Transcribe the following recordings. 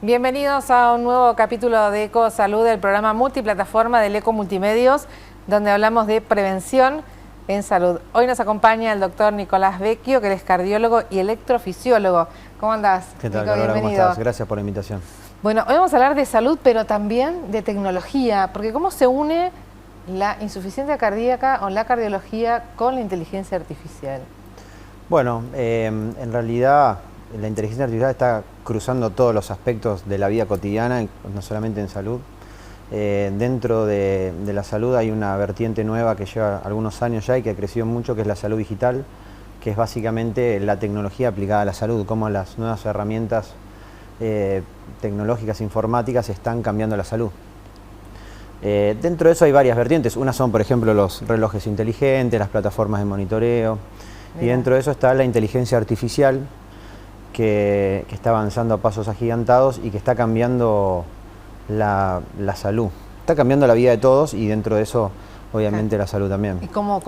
Bienvenidos a un nuevo capítulo de Eco Salud, el programa multiplataforma del Eco Multimedios, donde hablamos de prevención en salud. Hoy nos acompaña el doctor Nicolás Vecchio, que él es cardiólogo y electrofisiólogo. ¿Cómo andás? ¿Qué tal, Nico? Carola? ¿Cómo Bienvenido. estás? Gracias por la invitación. Bueno, hoy vamos a hablar de salud, pero también de tecnología, porque cómo se une la insuficiencia cardíaca o la cardiología con la inteligencia artificial. Bueno, en realidad la inteligencia artificial está cruzando todos los aspectos de la vida cotidiana, no solamente en salud. Dentro de la salud hay una vertiente nueva que lleva algunos años ya y que ha crecido mucho, que es la salud digital, que es básicamente la tecnología aplicada a la salud, cómo las nuevas herramientas tecnológicas informáticas están cambiando la salud. Dentro de eso hay varias vertientes. Unas son, por ejemplo, los relojes inteligentes, las plataformas de monitoreo. Bien. Y dentro de eso está la inteligencia artificial, que está avanzando a pasos agigantados y que está cambiando la salud. Está cambiando la vida de todos y dentro de eso, obviamente, la salud también. ¿Y cómo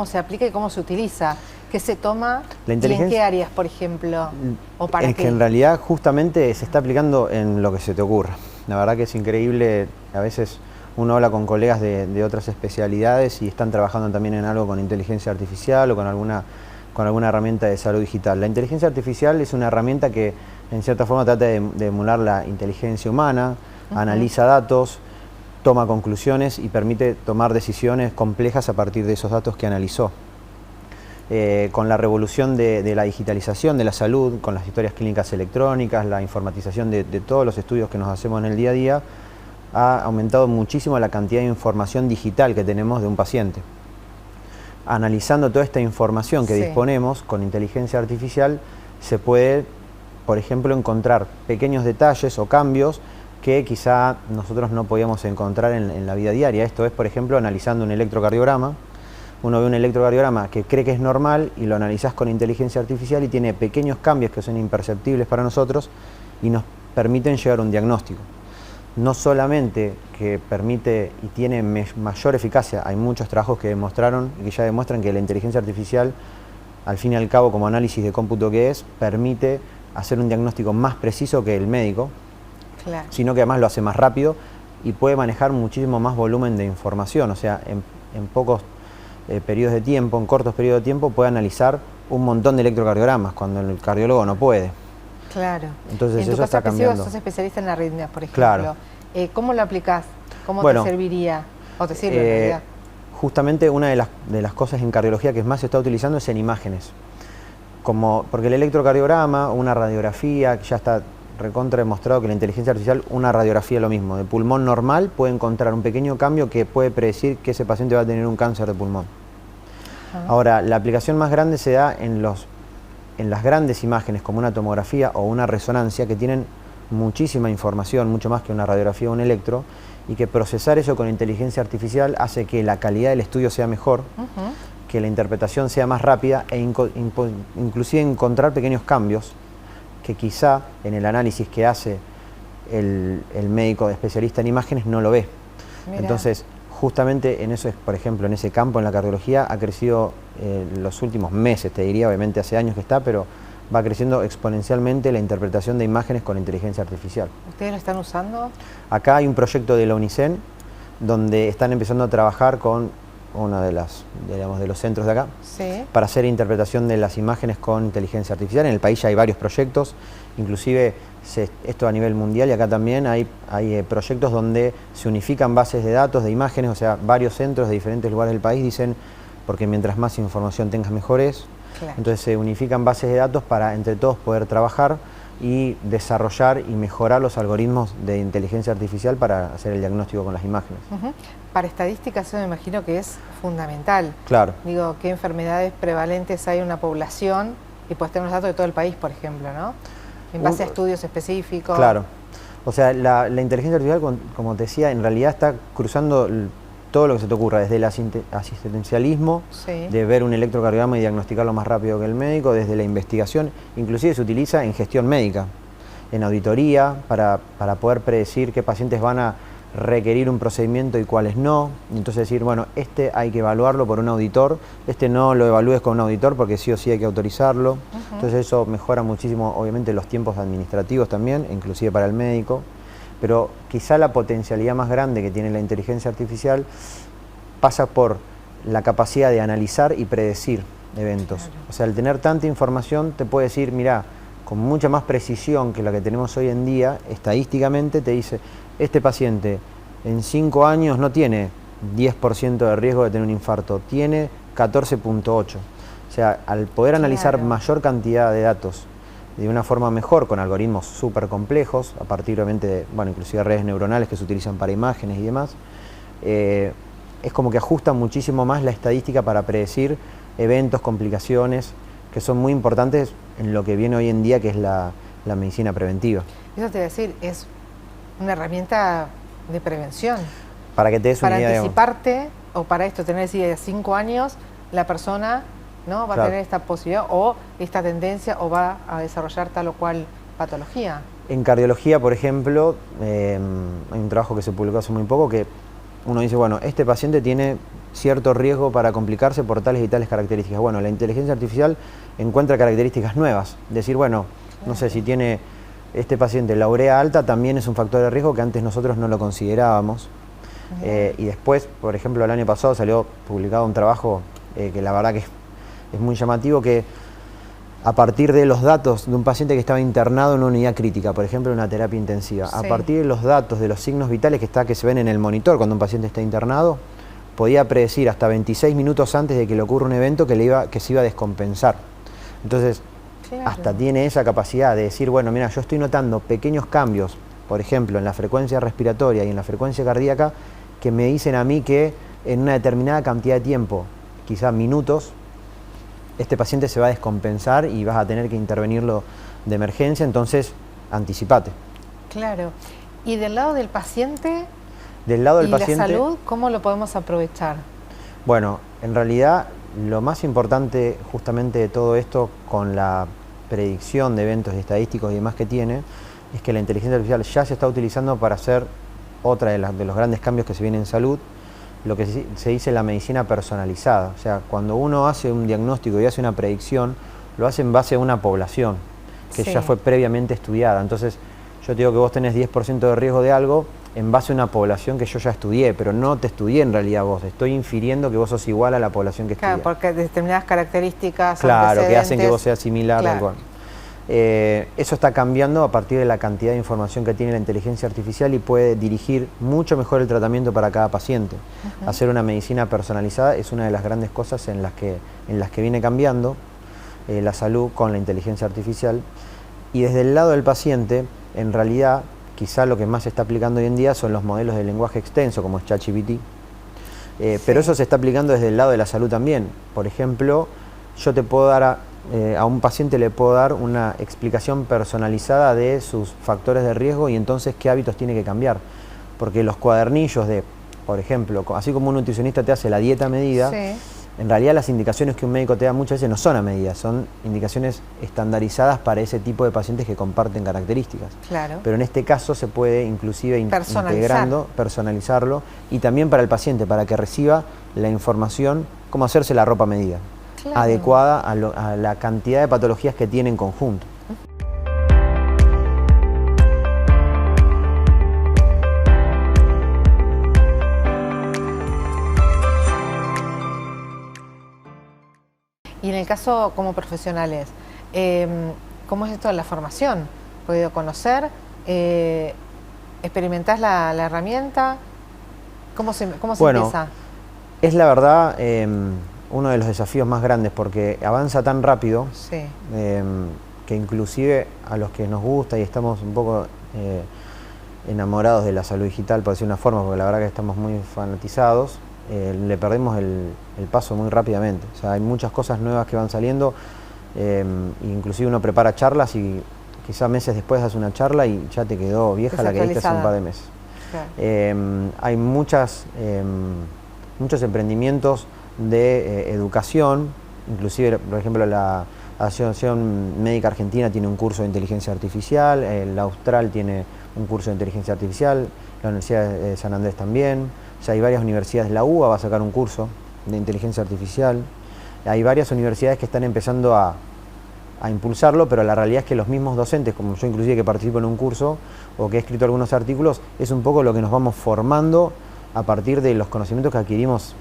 se aplica y cómo se utiliza? ¿Qué se toma y en qué áreas, por ejemplo? ¿O para es qué? que en realidad justamente se está aplicando en lo que se te ocurra. La verdad que es increíble. A veces uno habla con colegas de otras especialidades y están trabajando también en algo con inteligencia artificial o con alguna herramienta de salud digital. La inteligencia artificial es una herramienta que en cierta forma trata de emular la inteligencia humana, analiza datos, toma conclusiones y permite tomar decisiones complejas a partir de esos datos que analizó. Con la revolución de la digitalización de la salud, con las historias clínicas electrónicas, la informatización de todos los estudios que nos hacemos en el día a día, ha aumentado muchísimo la cantidad de información digital que tenemos de un paciente. Analizando toda esta información que disponemos con inteligencia artificial, se puede, por ejemplo, encontrar pequeños detalles o cambios que quizá nosotros no podíamos encontrar en la vida diaria. Esto es, por ejemplo, analizando un electrocardiograma. Uno ve un electrocardiograma que cree que es normal y lo analizás con inteligencia artificial y tiene pequeños cambios que son imperceptibles para nosotros y nos permiten llegar a un diagnóstico. No solamente que permite y tiene mayor eficacia, hay muchos trabajos que demostraron y que ya demuestran que la inteligencia artificial, al fin y al cabo, como análisis de cómputo que es, permite hacer un diagnóstico más preciso que el médico, claro, sino que además lo hace más rápido y puede manejar muchísimo más volumen de información, o sea, en pocos periodos de tiempo, en cortos periodos de tiempo, puede analizar un montón de electrocardiogramas, cuando el cardiólogo no puede. Claro. Entonces eso está cambiando. Sos especialista en arritmias, por ejemplo. Claro. ¿Cómo lo aplicás? ¿Cómo te serviría? ¿O te sirve en realidad? Justamente una de las cosas en cardiología que más se está utilizando es en imágenes. Porque el electrocardiograma, una radiografía, ya está recontra demostrado que la inteligencia artificial, una radiografía es lo mismo. De pulmón normal puede encontrar un pequeño cambio que puede predecir que ese paciente va a tener un cáncer de pulmón. Ahora, la aplicación más grande se da en las grandes imágenes como una tomografía o una resonancia que tienen muchísima información, mucho más que una radiografía o un electro, y que procesar eso con inteligencia artificial hace que la calidad del estudio sea mejor, que la interpretación sea más rápida e inclusive encontrar pequeños cambios que quizá en el análisis que hace el médico especialista en imágenes no lo ve. Mirá. Entonces, justamente en eso, por ejemplo, en ese campo, en la cardiología, ha crecido los últimos meses, te diría, obviamente hace años que está, pero va creciendo exponencialmente la interpretación de imágenes con inteligencia artificial. ¿Ustedes lo están usando? Acá hay un proyecto de la UNICEN, donde están empezando a trabajar con uno de los centros de acá, para hacer interpretación de las imágenes con inteligencia artificial. En el país ya hay varios proyectos, inclusive esto a nivel mundial, y acá también hay proyectos donde se unifican bases de datos, de imágenes, o sea, varios centros de diferentes lugares del país dicen, porque mientras más información tengas mejor es. Claro. Entonces se unifican bases de datos para entre todos poder trabajar y desarrollar y mejorar los algoritmos de inteligencia artificial para hacer el diagnóstico con las imágenes. Para estadísticas eso me imagino que es fundamental. Claro. Digo, qué enfermedades prevalentes hay en una población y puedes tener los datos de todo el país, por ejemplo, ¿no? En base a estudios específicos. Claro. O sea, la inteligencia artificial, como te decía, en realidad está cruzando todo lo que se te ocurra, desde el asistencialismo, de ver un electrocardiograma y diagnosticarlo más rápido que el médico, desde la investigación, inclusive se utiliza en gestión médica, en auditoría, para poder predecir qué pacientes van a requerir un procedimiento y cuáles no. Entonces decir, bueno, este hay que evaluarlo por un auditor, este no lo evalúes con un auditor porque sí o sí hay que autorizarlo. Entonces eso mejora muchísimo, obviamente, los tiempos administrativos también, inclusive para el médico. Pero quizá la potencialidad más grande que tiene la inteligencia artificial pasa por la capacidad de analizar y predecir eventos. Claro. O sea, al tener tanta información te puede decir, mira, con mucha más precisión que la que tenemos hoy en día, estadísticamente te dice, este paciente en 5 años no tiene 10% de riesgo de tener un infarto, tiene 14.8. O sea, al poder analizar mayor cantidad de datos de una forma mejor, con algoritmos súper complejos, a partir obviamente de, bueno, inclusive redes neuronales que se utilizan para imágenes y demás, es como que ajusta muchísimo más la estadística para predecir eventos, complicaciones, que son muy importantes en lo que viene hoy en día, que es la medicina preventiva. Eso te voy a decir, es una herramienta de prevención. Para que te des una idea. Para anticiparte, o para esto, tener de 5 años, la persona, ¿no?, va a tener esta posibilidad, o esta tendencia, o va a desarrollar tal o cual patología. En cardiología, por ejemplo, hay un trabajo que se publicó hace muy poco que uno dice, bueno, este paciente tiene cierto riesgo para complicarse por tales y tales características. Bueno, la inteligencia artificial encuentra características nuevas. Decir, bueno, no sé, si tiene este paciente la urea alta, también es un factor de riesgo que antes nosotros no lo considerábamos. Y después, por ejemplo, el año pasado salió publicado un trabajo que la verdad que es muy llamativo, que a partir de los datos de un paciente que estaba internado en una unidad crítica, por ejemplo, en una terapia intensiva, a partir de los datos de los signos vitales que se ven en el monitor cuando un paciente está internado, podía predecir hasta 26 minutos antes de que le ocurra un evento que se iba a descompensar. Entonces, hasta tiene esa capacidad de decir, bueno, mira, yo estoy notando pequeños cambios, por ejemplo, en la frecuencia respiratoria y en la frecuencia cardíaca, que me dicen a mí que en una determinada cantidad de tiempo, quizás minutos, este paciente se va a descompensar y vas a tener que intervenirlo de emergencia, entonces anticipate. Claro. ¿Y del lado del paciente? Del lado del paciente, la salud, ¿cómo lo podemos aprovechar? Bueno, en realidad lo más importante justamente de todo esto, con la predicción de eventos estadísticos y demás que tiene, es que la inteligencia artificial ya se está utilizando para hacer otra de los grandes cambios que se vienen en salud, lo que se dice la medicina personalizada. O sea, cuando uno hace un diagnóstico y hace una predicción, lo hace en base a una población que ya fue previamente estudiada. Entonces, yo te digo que vos tenés 10% de riesgo de algo en base a una población que yo ya estudié, pero no te estudié en realidad vos, estoy infiriendo que vos sos igual a la población que estudié. Claro, porque determinadas características, claro, que hacen que vos seas similar. Claro. Eso está cambiando a partir de la cantidad de información que tiene la inteligencia artificial y puede dirigir mucho mejor el tratamiento para cada paciente. Hacer una medicina personalizada es una de las grandes cosas en las que viene cambiando la salud con la inteligencia artificial. Y desde el lado del paciente, en realidad, quizá lo que más se está aplicando hoy en día son los modelos de lenguaje extenso, como es ChatGPT. Pero eso se está aplicando desde el lado de la salud también. Por ejemplo, yo te puedo dar a un paciente le puedo dar una explicación personalizada de sus factores de riesgo y entonces qué hábitos tiene que cambiar. Porque los cuadernillos por ejemplo, así como un nutricionista te hace la dieta a medida, en realidad las indicaciones que un médico te da muchas veces no son a medida, son indicaciones estandarizadas para ese tipo de pacientes que comparten características. Claro. Pero en este caso se puede inclusive personalizarlo, y también para el paciente, para que reciba la información, cómo hacerse la ropa a medida. Claro. Adecuada a la cantidad de patologías que tiene en conjunto. Y en el caso como profesionales, ¿cómo es esto de la formación? ¿Has podido conocer? ¿Experimentás la herramienta? ¿Cómo se empieza? Es la verdad uno de los desafíos más grandes, porque avanza tan rápido que inclusive a los que nos gusta y estamos un poco enamorados de la salud digital, por decir una forma, porque la verdad que estamos muy fanatizados, le perdemos el paso muy rápidamente. O sea, hay muchas cosas nuevas que van saliendo, inclusive uno prepara charlas y quizá meses después hace una charla y ya te quedó vieja la que diste hace un par de meses. Claro. Hay muchos emprendimientos de educación, inclusive, por ejemplo, la Asociación Médica Argentina tiene un curso de inteligencia artificial, la Austral tiene un curso de inteligencia artificial, la Universidad de San Andrés también, o sea, hay varias universidades, la UBA va a sacar un curso de inteligencia artificial, hay varias universidades que están empezando a impulsarlo, pero la realidad es que los mismos docentes, como yo inclusive que participo en un curso o que he escrito algunos artículos, es un poco lo que nos vamos formando a partir de los conocimientos que adquirimos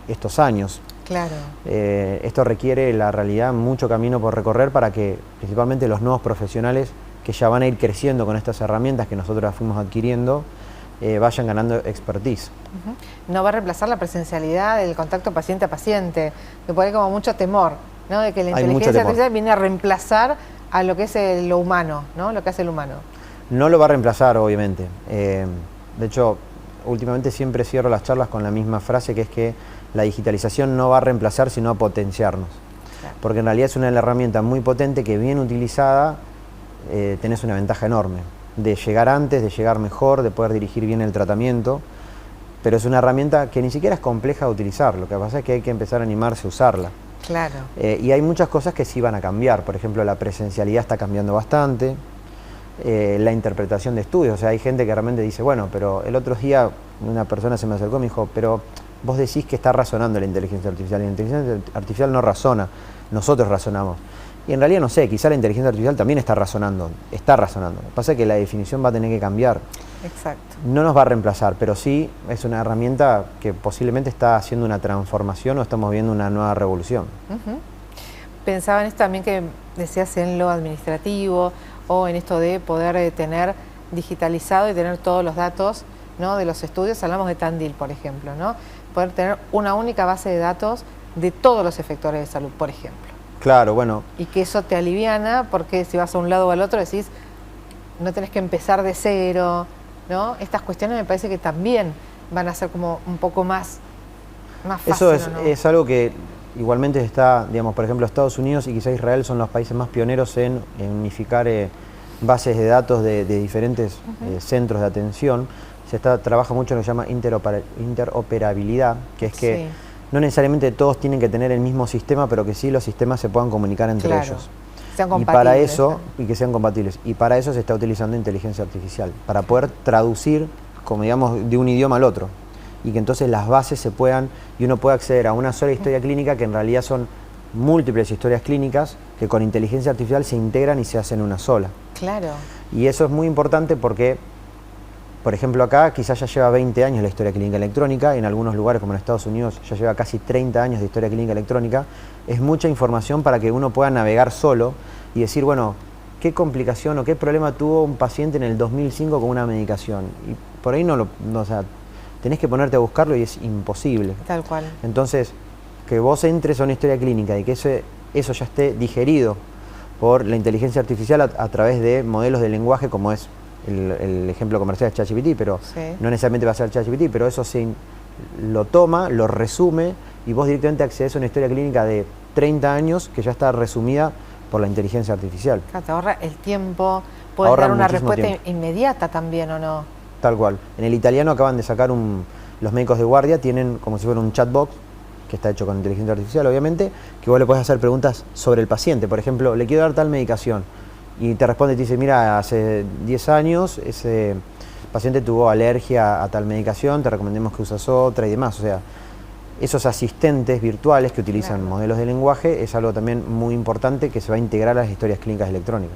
estos años. Claro. Esto requiere, la realidad, mucho camino por recorrer para que principalmente los nuevos profesionales que ya van a ir creciendo con estas herramientas que nosotros las fuimos adquiriendo, vayan ganando expertise. No va a reemplazar la presencialidad, el contacto paciente a paciente, que puede haber como mucho temor, ¿no? De que la inteligencia artificial viene a reemplazar a lo que es lo humano, ¿no? Lo que hace el humano. No lo va a reemplazar, obviamente. De hecho, últimamente siempre cierro las charlas con la misma frase, que es que la digitalización no va a reemplazar, sino a potenciarnos. Claro. Porque en realidad es una herramienta muy potente que, bien utilizada, tenés una ventaja enorme. De llegar antes, de llegar mejor, de poder dirigir bien el tratamiento. Pero es una herramienta que ni siquiera es compleja de utilizar. Lo que pasa es que hay que empezar a animarse a usarla. Claro. Y hay muchas cosas que sí van a cambiar. Por ejemplo, la presencialidad está cambiando bastante. La interpretación de estudios. O sea, hay gente que realmente dice, bueno, pero el otro día una persona se me acercó y me dijo, pero vos decís que está razonando la inteligencia artificial. La inteligencia artificial no razona, nosotros razonamos. Y en realidad no sé, quizá la inteligencia artificial también está razonando. Lo que pasa es que la definición va a tener que cambiar. Exacto. No nos va a reemplazar, pero sí es una herramienta que posiblemente está haciendo una transformación o estamos viendo una nueva revolución. Pensaba en esto también que decías en lo administrativo o en esto de poder tener digitalizado y tener todos los datos, ¿no? De los estudios. Hablamos de Tandil, por ejemplo, ¿no? Poder tener una única base de datos de todos los efectores de salud, por ejemplo. Claro, bueno. Y que eso te aliviana, porque si vas a un lado o al otro decís, no tenés que empezar de cero, ¿no? Estas cuestiones me parece que también van a ser como un poco más fácil. Eso ¿no? es algo que igualmente está, digamos, por ejemplo, Estados Unidos y quizá Israel son los países más pioneros en unificar bases de datos de diferentes centros de atención. Trabaja mucho en lo que se llama interoperabilidad, que es que no necesariamente todos tienen que tener el mismo sistema, pero que sí los sistemas se puedan comunicar entre ellos. Sean compatibles, y para eso, y que sean compatibles. Y para eso se está utilizando inteligencia artificial, para poder traducir, como digamos, de un idioma al otro. Y que entonces las bases se puedan, y uno pueda acceder a una sola historia clínica, que en realidad son múltiples historias clínicas, que con inteligencia artificial se integran y se hacen una sola. Claro. Y eso es muy importante porque, por ejemplo, acá quizás ya lleva 20 años la historia clínica electrónica, en algunos lugares como en Estados Unidos ya lleva casi 30 años de historia clínica electrónica. Es mucha información para que uno pueda navegar solo y decir, bueno, qué complicación o qué problema tuvo un paciente en el 2005 con una medicación. Y por ahí o sea, tenés que ponerte a buscarlo y es imposible. Tal cual. Entonces, que vos entres a una historia clínica y que eso ya esté digerido por la inteligencia artificial a través de modelos de lenguaje, como es el ejemplo comercial es ChatGPT, pero no necesariamente va a ser ChatGPT, pero eso lo toma, lo resume y vos directamente accedes a una historia clínica de 30 años que ya está resumida por la inteligencia artificial. Claro, te ahorra el tiempo, puedes dar una respuesta inmediata también, ¿o no? Tal cual. En el italiano acaban de sacar los médicos de guardia tienen como si fuera un chatbot, que está hecho con inteligencia artificial, obviamente, que vos le podés hacer preguntas sobre el paciente. Por ejemplo, le quiero dar tal medicación. Y te responde y te dice, mira, hace 10 años ese paciente tuvo alergia a tal medicación, te recomendamos que uses otra y demás. O sea, esos asistentes virtuales que utilizan modelos de lenguaje es algo también muy importante que se va a integrar a las historias clínicas electrónicas.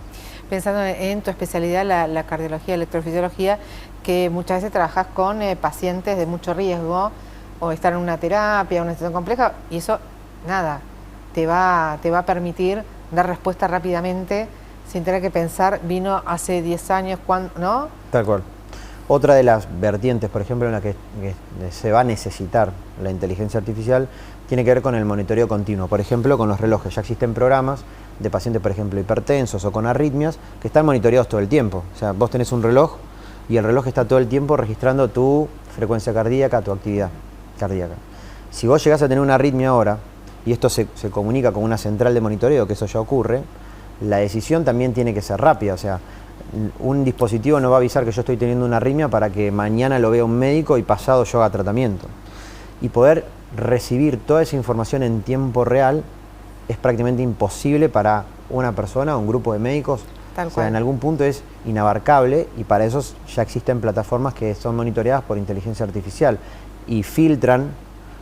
Pensando en tu especialidad, la cardiología, electrofisiología, que muchas veces trabajas con pacientes de mucho riesgo o estar en una terapia, una situación compleja, y eso, nada, te va a permitir dar respuesta rápidamente sin tener que pensar, vino hace 10 años, ¿no? Tal cual. Otra de las vertientes, por ejemplo, en la que se va a necesitar la inteligencia artificial, tiene que ver con el monitoreo continuo. Por ejemplo, con los relojes. Ya existen programas de pacientes, por ejemplo, hipertensos o con arritmias, que están monitoreados todo el tiempo. O sea, vos tenés un reloj y el reloj está todo el tiempo registrando tu frecuencia cardíaca, tu actividad cardíaca. Si vos llegás a tener una arritmia ahora, y esto se comunica con una central de monitoreo, que eso ya ocurre, la decisión también tiene que ser rápida. O sea, un dispositivo no va a avisar que yo estoy teniendo una arritmia para que mañana lo vea un médico y pasado yo haga tratamiento. Y poder recibir toda esa información en tiempo real es prácticamente imposible para una persona o un grupo de médicos Tal O sea, cual. en algún punto es inabarcable y para eso ya existen plataformas que son monitoreadas por inteligencia artificial y filtran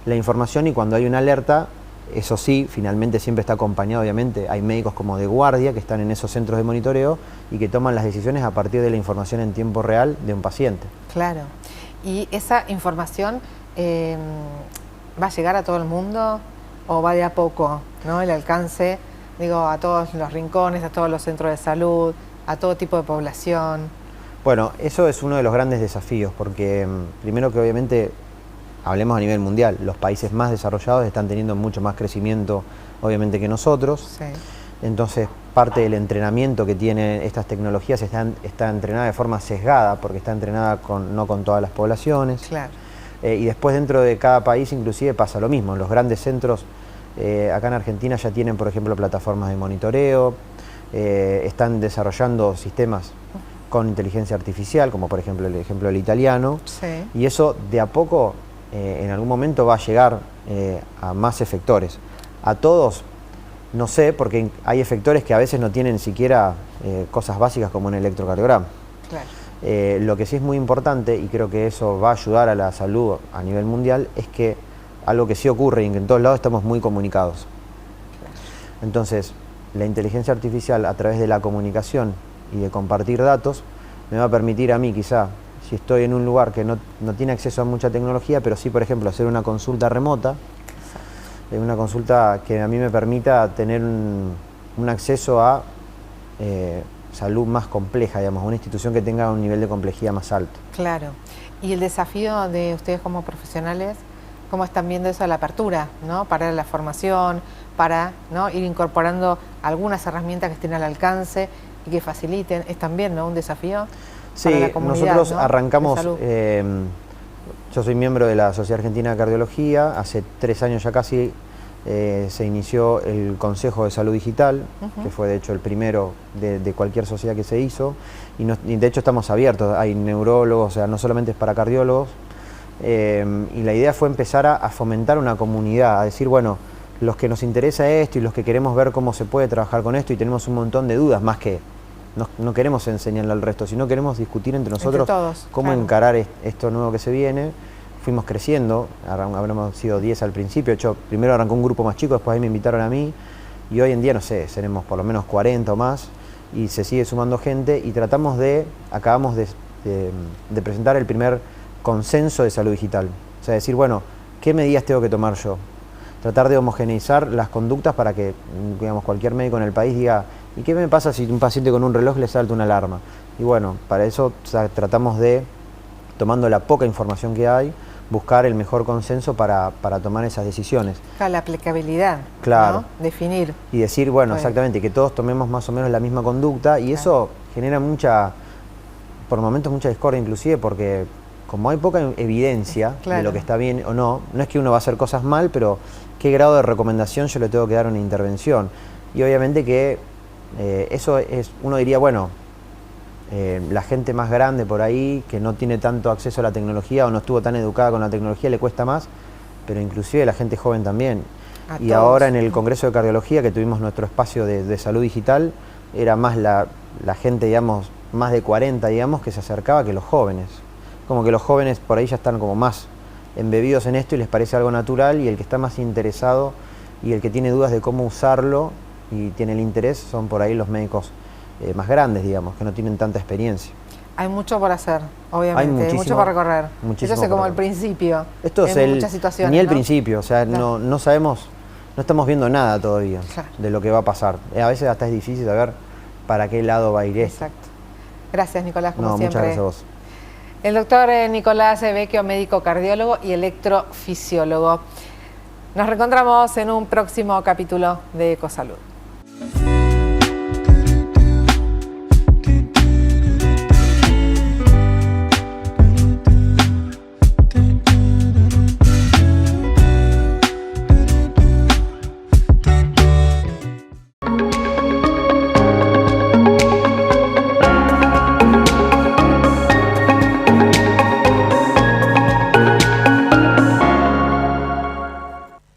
la información, y cuando hay una alerta, eso sí, finalmente siempre está acompañado, obviamente, hay médicos como de guardia que están en esos centros de monitoreo y que toman las decisiones a partir de la información en tiempo real de un paciente. Claro. ¿Y esa información va a llegar a todo el mundo o va de a poco, ¿no? El alcance, digo, a todos los rincones, a todos los centros de salud, a todo tipo de población. Bueno, eso es uno de los grandes desafíos, porque primero que obviamente, hablemos a nivel mundial, los países más desarrollados están teniendo mucho más crecimiento, obviamente, que nosotros. Sí. Entonces, parte del entrenamiento que tienen estas tecnologías está entrenada de forma sesgada, porque está entrenada no con todas las poblaciones. Claro. Y después dentro de cada país inclusive pasa lo mismo. Los grandes centros acá en Argentina ya tienen, por ejemplo, plataformas de monitoreo, están desarrollando sistemas con inteligencia artificial, como por ejemplo el ejemplo del italiano. Sí. Y eso de a poco en algún momento va a llegar a más efectores. A todos, no sé, porque hay efectores que a veces no tienen siquiera cosas básicas como un electrocardiograma. Claro. Lo que sí es muy importante, y creo que eso va a ayudar a la salud a nivel mundial, es que algo que sí ocurre y que en todos lados estamos muy comunicados. Entonces, la inteligencia artificial, a través de la comunicación y de compartir datos, me va a permitir a mí, quizá, si estoy en un lugar que no tiene acceso a mucha tecnología, pero sí, por ejemplo, hacer una consulta remota, una consulta que a mí me permita tener un acceso a salud más compleja, digamos, una institución que tenga un nivel de complejidad más alto. Claro. Y el desafío de ustedes como profesionales, ¿cómo están viendo eso de la apertura, ¿no? Para la formación, para, ¿no?, ir incorporando algunas herramientas que estén al alcance y que faciliten? Es también, ¿no?, un desafío para la comunidad. Nosotros, ¿no?, arrancamos, yo soy miembro de la Sociedad Argentina de Cardiología, hace 3 años ya casi se inició el Consejo de Salud Digital, que fue de hecho el primero de cualquier sociedad que se hizo, y de hecho estamos abiertos, hay neurólogos, o sea, no solamente es para cardiólogos, y la idea fue empezar a fomentar una comunidad, a decir, bueno, los que nos interesa esto y los que queremos ver cómo se puede trabajar con esto y tenemos un montón de dudas, más que no queremos enseñarle al resto, sino queremos discutir entre nosotros cómo encarar esto nuevo que se viene. Fuimos creciendo, habremos sido 10 al principio, de hecho primero arrancó un grupo más chico, después ahí me invitaron a mí, y hoy en día, no sé, seremos por lo menos 40 o más, y se sigue sumando gente, y acabamos de presentar el primer consenso de salud digital. O sea, decir, bueno, ¿qué medidas tengo que tomar yo? Tratar de homogeneizar las conductas para que, digamos, cualquier médico en el país diga, ¿y qué me pasa si un paciente con un reloj le salta una alarma? Y bueno, para eso, o sea, tratamos de, tomando la poca información que hay, buscar el mejor consenso para tomar esas decisiones. La aplicabilidad, claro, ¿no? Definir. Y decir, bueno, exactamente, que todos tomemos más o menos la misma conducta, y eso genera por momentos mucha discordia inclusive, porque como hay poca evidencia de lo que está bien o no es que uno va a hacer cosas mal, pero qué grado de recomendación yo le tengo que dar a una intervención. Y obviamente que eso es, uno diría, bueno, la gente más grande por ahí, que no tiene tanto acceso a la tecnología o no estuvo tan educada con la tecnología, le cuesta más, pero inclusive la gente joven también. Y ahora en el Congreso de Cardiología, que tuvimos nuestro espacio de salud digital, era más la gente, digamos, más de 40, digamos, que se acercaba que los jóvenes. Como que los jóvenes por ahí ya están como más embebidos en esto y les parece algo natural, y el que está más interesado y el que tiene dudas de cómo usarlo y tiene el interés son por ahí los médicos más grandes, digamos, que no tienen tanta experiencia. Hay mucho por hacer, obviamente, hay mucho por recorrer. Eso es como el principio. Esto es muchas situaciones, ni el principio, o sea, no sabemos, no estamos viendo nada todavía de lo que va a pasar. A veces hasta es difícil saber para qué lado va a ir esto. Exacto. Gracias, Nicolás, como siempre. Muchas gracias a vos. El doctor Nicolás Vecchio, médico cardiólogo y electrofisiólogo. Nos reencontramos en un próximo capítulo de Ecosalud.